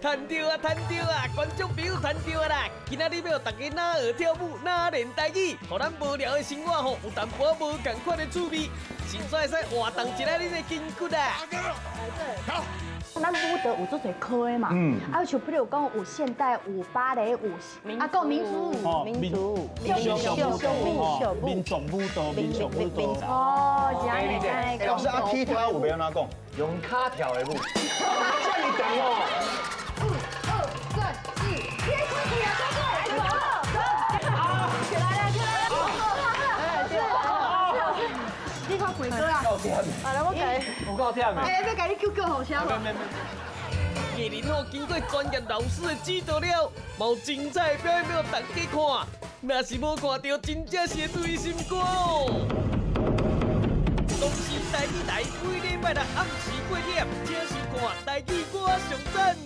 赚到啊，赚到啊！观众朋友赚到啊啦！今仔日要大家哪学跳舞，哪练台语，互咱无聊的生活吼有淡薄无共款的趣味，甚至会使活动一下你的筋骨啊！好。咱舞蹈有做侪科的嘛，啊，像比如讲有现代舞、芭蕾舞，啊，还有民族舞、民族舞、民族舞蹈、民族舞蹈。哦，这样理解。老师啊，踢踏舞要哪讲？用卡跳的舞。这你讲哦。1、2、3、4，别快点啊，快点！好，起来了，起来了！你看鬼哥啊！啊，来我给。有够忝的。哎，要给你 QQ 号声嘛？艺人吼经过专业老师的指导了，有精彩的表演要大家看。若是无看到，真正是会累心肝哦。公司台语台每礼拜六暗时8点，请收看台语歌上赞。